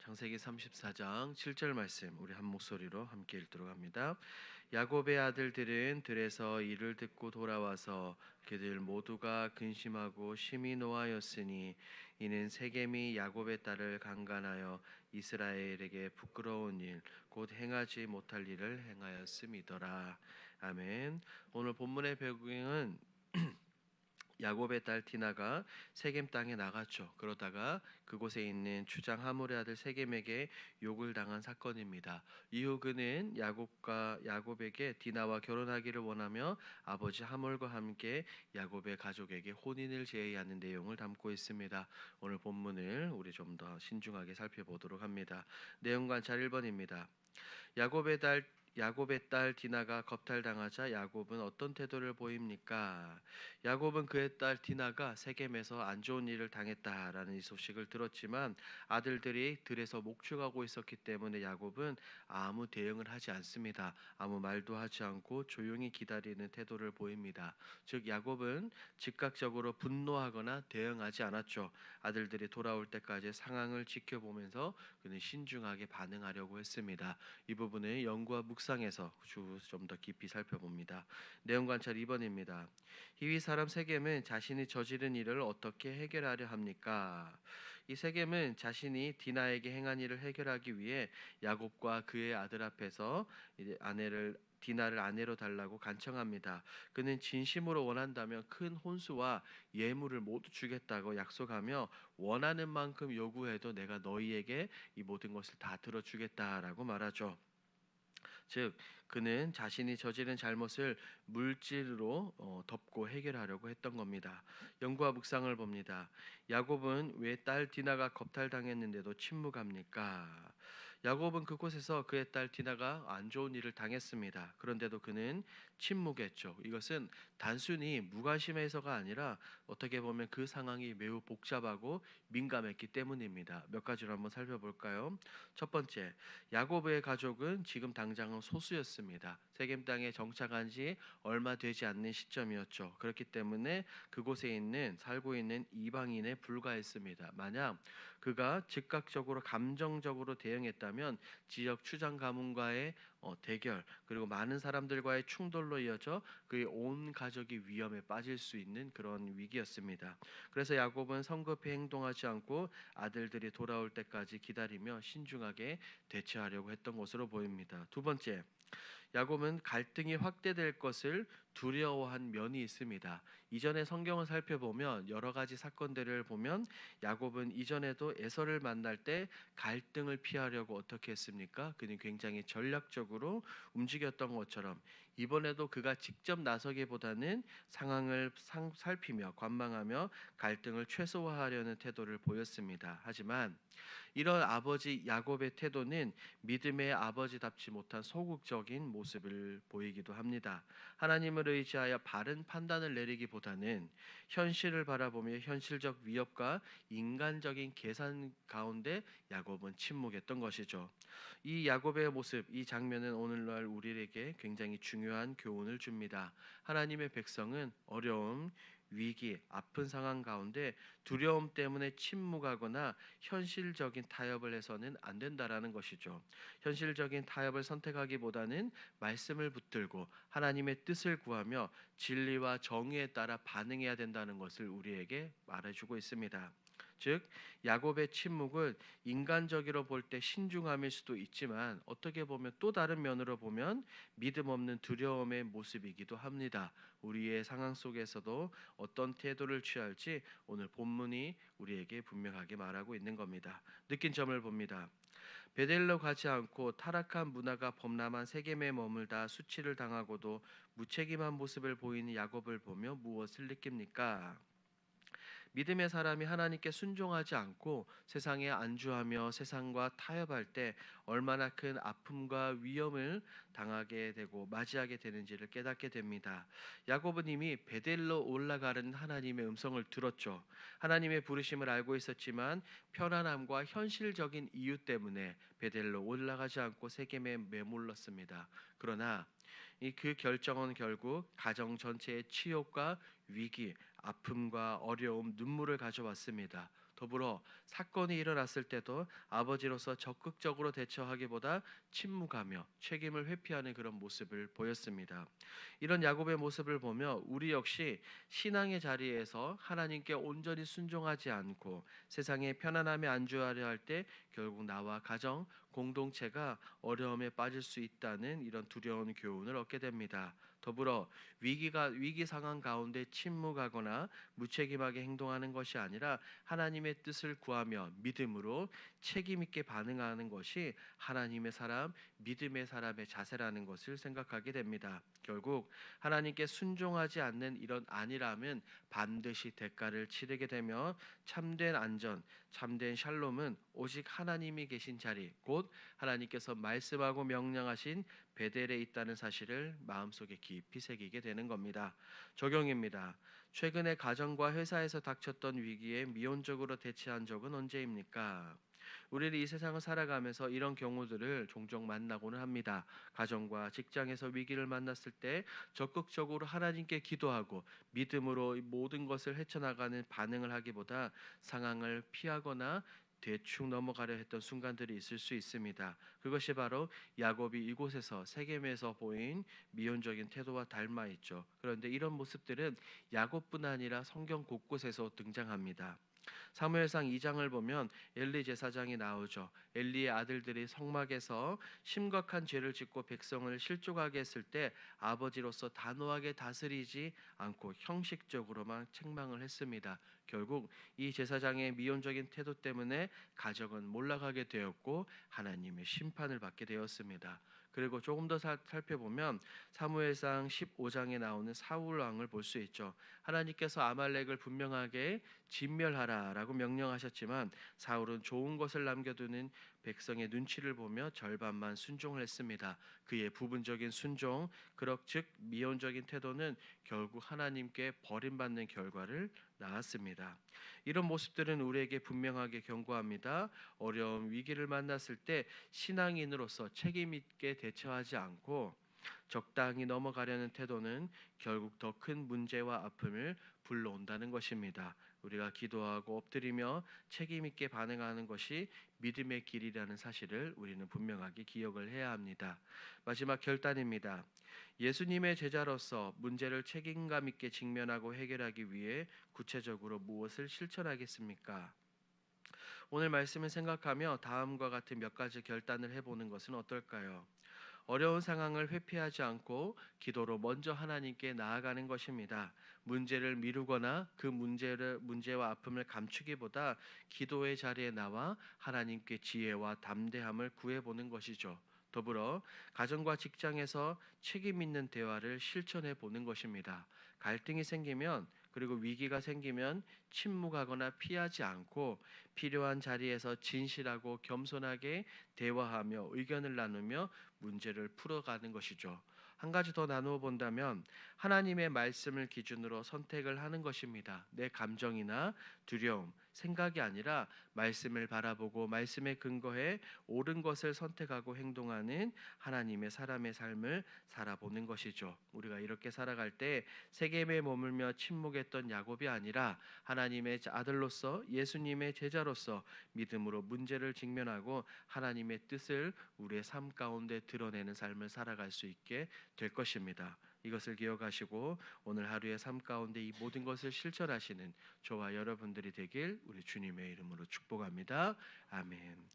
창세기 34장 7절 말씀 우리 한 목소리로 함께 읽도록 합니다. 야곱의 아들들은 들에서 이를 듣고 돌아와서 그들 모두가 근심하고 심히 노하였으니 이는 세겜이 야곱의 딸을 강간하여 이스라엘에게 부끄러운 일 곧 행하지 못할 일을 행하였음이더라. 아멘. 오늘 본문의 배경은 야곱의 딸 디나가 세겜 땅에 나갔죠. 그러다가 그곳에 있는 주장 하몰의 아들 세겜에게 욕을 당한 사건입니다. 이후 그는 야곱에게 디나와 결혼하기를 원하며 아버지 하몰과 함께 야곱의 가족에게 혼인을 제의하는 내용을 담고 있습니다. 오늘 본문을 우리 좀 더 신중하게 살펴보도록 합니다. 내용 관찰 1번입니다. 야곱의 딸 디나가 겁탈당하자 야곱은 어떤 태도를 보입니까? 야곱은 그의 딸 디나가 세겜에서 안 좋은 일을 당했다라는 이 소식을 들었지만 아들들이 들에서 목축하고 있었기 때문에 야곱은 아무 대응을 하지 않습니다. 아무 말도 하지 않고 조용히 기다리는 태도를 보입니다. 즉 야곱은 즉각적으로 분노하거나 대응하지 않았죠. 아들들이 돌아올 때까지 상황을 지켜보면서 그는 신중하게 반응하려고 했습니다. 이 부분을 연구와 묵상에서 좀 더 깊이 살펴봅니다. 내용 관찰 2번입니다. 히위 사람 세겜은 자신이 저지른 일을 어떻게 해결하려 합니까? 이 세겜은 자신이 디나에게 행한 일을 해결하기 위해 야곱과 그의 아들 앞에서 디나를 아내로 달라고 간청합니다. 그는 진심으로 원한다면 큰 혼수와 예물을 모두 주겠다고 약속하며 원하는 만큼 요구해도 내가 너희에게 이 모든 것을 다 들어주겠다라고 말하죠. 즉 그는 자신이 저지른 잘못을 물질로 덮고 해결하려고 했던 겁니다. 연구와 묵상을 봅니다. 야곱은 왜 딸 디나가 겁탈당했는데도 침묵합니까? 야곱은 그곳에서 그의 딸 디나가 안 좋은 일을 당했습니다. 그런데도 그는 침묵했죠. 이것은 단순히 무관심해서가 아니라 어떻게 보면 그 상황이 매우 복잡하고 민감했기 때문입니다. 몇 가지로 한번 살펴볼까요? 첫 번째, 야곱의 가족은 지금 당장은 소수였습니다. 세겜 땅에 정착한 지 얼마 되지 않는 시점이었죠. 그렇기 때문에 그곳에 살고 있는 이방인에 불과했습니다. 만약 그가 즉각적으로 감정적으로 대응했다면 지역 추장 가문과의 대결 그리고 많은 사람들과의 충돌로 이어져 그의 온 가족이 위험에 빠질 수 있는 그런 위기였습니다. 그래서 야곱은 성급히 행동하지 않고 아들들이 돌아올 때까지 기다리며 신중하게 대처하려고 했던 것으로 보입니다. 두 번째, 야곱은 갈등이 확대될 것을 두려워한 면이 있습니다. 이전의 성경을 살펴보면 여러 가지 사건들을 보면 야곱은 이전에도 에서를 만날 때 갈등을 피하려고 어떻게 했습니까? 그는 굉장히 전략적으로 움직였던 것처럼 이번에도 그가 직접 나서기보다는 상황을 살피며 관망하며 갈등을 최소화하려는 태도를 보였습니다. 하지만 이런 아버지 야곱의 태도는 믿음의 아버지답지 못한 소극적인 모습을 보이기도 합니다. 하나님을 의지하여 바른 판단을 내리기보다는 현실을 바라보며 현실적 위협과 인간적인 계산 가운데 야곱은 침묵했던 것이죠. 이 야곱의 모습, 이 장면은 오늘날 우리에게 굉장히 중요한 교훈을 줍니다. 하나님의 백성은 어려움, 위기, 아픈 상황 가운데 두려움 때문에 침묵하거나 현실적인 타협을 해서는 안 된다라는 것이죠. 현실적인 타협을 선택하기보다는 말씀을 붙들고 하나님의 뜻을 구하며 진리와 정의에 따라 반응해야 된다는 것을 우리에게 말해주고 있습니다. 즉 야곱의 침묵은 인간적으로 볼 때 신중함일 수도 있지만 어떻게 보면 또 다른 면으로 보면 믿음 없는 두려움의 모습이기도 합니다. 우리의 상황 속에서도 어떤 태도를 취할지 오늘 본문이 우리에게 분명하게 말하고 있는 겁니다. 느낀 점을 봅니다. 베델로 가지 않고 타락한 문화가 범람한 세겜에 머물다 수치를 당하고도 무책임한 모습을 보이는 야곱을 보며 무엇을 느낍니까? 믿음의 사람이 하나님께 순종하지 않고 세상에 안주하며 세상과 타협할 때 얼마나 큰 아픔과 위험을 당하게 되고 맞이하게 되는지를 깨닫게 됩니다. 야곱은 이미 베델로 올라가는 하나님의 음성을 들었죠. 하나님의 부르심을 알고 있었지만 편안함과 현실적인 이유 때문에 베델로 올라가지 않고 세겜에 머물렀습니다. 그러나 그 결정은 결국 가정 전체의 치욕과 위기, 아픔과 어려움, 눈물을 가져왔습니다. 더불어 사건이 일어났을 때도 아버지로서 적극적으로 대처하기보다 침묵하며 책임을 회피하는 그런 모습을 보였습니다. 이런 야곱의 모습을 보며 우리 역시 신앙의 자리에서 하나님께 온전히 순종하지 않고 세상의 편안함에 안주하려 할 때 결국 나와 가정, 공동체가 어려움에 빠질 수 있다는 이런 두려운 교훈을 얻게 됩니다. 더불어 위기 상황 가운데 침묵하거나 무책임하게 행동하는 것이 아니라 하나님의 뜻을 구하며 믿음으로 책임 있게 반응하는 것이 하나님의 사람, 믿음의 사람의 자세라는 것을 생각하게 됩니다. 결국 하나님께 순종하지 않는 이런 안일함은 반드시 대가를 치르게 되며 참된 안전, 참된 샬롬은 오직 하나님이 계신 자리, 곧 하나님께서 말씀하고 명령하신 베델에 있다는 사실을 마음속에 깊이 새기게 되는 겁니다. 적용입니다. 최근에 가정과 회사에서 닥쳤던 위기에 미온적으로 대처한 적은 언제입니까? 우리는 이 세상을 살아가면서 이런 경우들을 종종 만나고는 합니다. 가정과 직장에서 위기를 만났을 때 적극적으로 하나님께 기도하고 믿음으로 이 모든 것을 헤쳐나가는 반응을 하기보다 상황을 피하거나 대충 넘어가려 했던 순간들이 있을 수 있습니다. 그것이 바로 야곱이 이곳에서 세겜에서 보인 미온적인 태도와 닮아 있죠. 그런데 이런 모습들은 야곱뿐 아니라 성경 곳곳에서 등장합니다. 사무엘상 2장을 보면 엘리 제사장이 나오죠. 엘리의 아들들이 성막에서 심각한 죄를 짓고 백성을 실족하게 했을 때 아버지로서 단호하게 다스리지 않고 형식적으로만 책망을 했습니다. 결국 이 제사장의 미온적인 태도 때문에 가정은 몰락하게 되었고 하나님의 심판을 받게 되었습니다. 그리고 조금 더 살펴보면 사무엘상 15장에 나오는 사울 왕을 볼 수 있죠. 하나님께서 아말렉을 분명하게 진멸하라라고 명령하셨지만 사울은 좋은 것을 남겨두는 백성의 눈치를 보며 절반만 순종을 했습니다. 그의 부분적인 순종, 그럭즉 미온적인 태도는 결국 하나님께 버림받는 결과를 낳았습니다. 이런 모습들은 우리에게 분명하게 경고합니다. 어려운 위기를 만났을 때 신앙인으로서 책임 있게 대처하지 않고 적당히 넘어가려는 태도는 결국 더 큰 문제와 아픔을 불러온다는 것입니다. 우리가 기도하고 엎드리며 책임 있게 반응하는 것이 믿음의 길이라는 사실을 우리는 분명하게 기억을 해야 합니다. 마지막 결단입니다. 예수님의 제자로서 문제를 책임감 있게 직면하고 해결하기 위해 구체적으로 무엇을 실천하겠습니까? 오늘 말씀을 생각하며 다음과 같은 몇 가지 결단을 해보는 것은 어떨까요? 어려운 상황을 회피하지 않고 기도로 먼저 하나님께 나아가는 것입니다. 문제를 미루거나 그 문제와 아픔을 감추기보다 기도의 자리에 나와 하나님께 지혜와 담대함을 구해보는 것이죠. 더불어 가정과 직장에서 책임 있는 대화를 실천해 보는 것입니다. 갈등이 생기면 그리고 위기가 생기면 침묵하거나 피하지 않고 필요한 자리에서 진실하고 겸손하게 대화하며 의견을 나누며 문제를 풀어가는 것이죠. 한 가지 더 나누어 본다면 하나님의 말씀을 기준으로 선택을 하는 것입니다. 내 감정이나 두려움, 생각이 아니라 말씀을 바라보고 말씀에 근거해 옳은 것을 선택하고 행동하는 하나님의 사람의 삶을 살아보는 것이죠. 우리가 이렇게 살아갈 때 세겜에 머물며 침묵했던 야곱이 아니라 하나님의 아들로서 예수님의 제자로서 믿음으로 문제를 직면하고 하나님의 뜻을 우리의 삶 가운데 드러내는 삶을 살아갈 수 있게 될 것입니다. 이것을 기억하시고 오늘 하루의 삶 가운데 이 모든 것을 실천하시는 저와 여러분들이 되길 우리 주님의 이름으로 축복합니다. 아멘.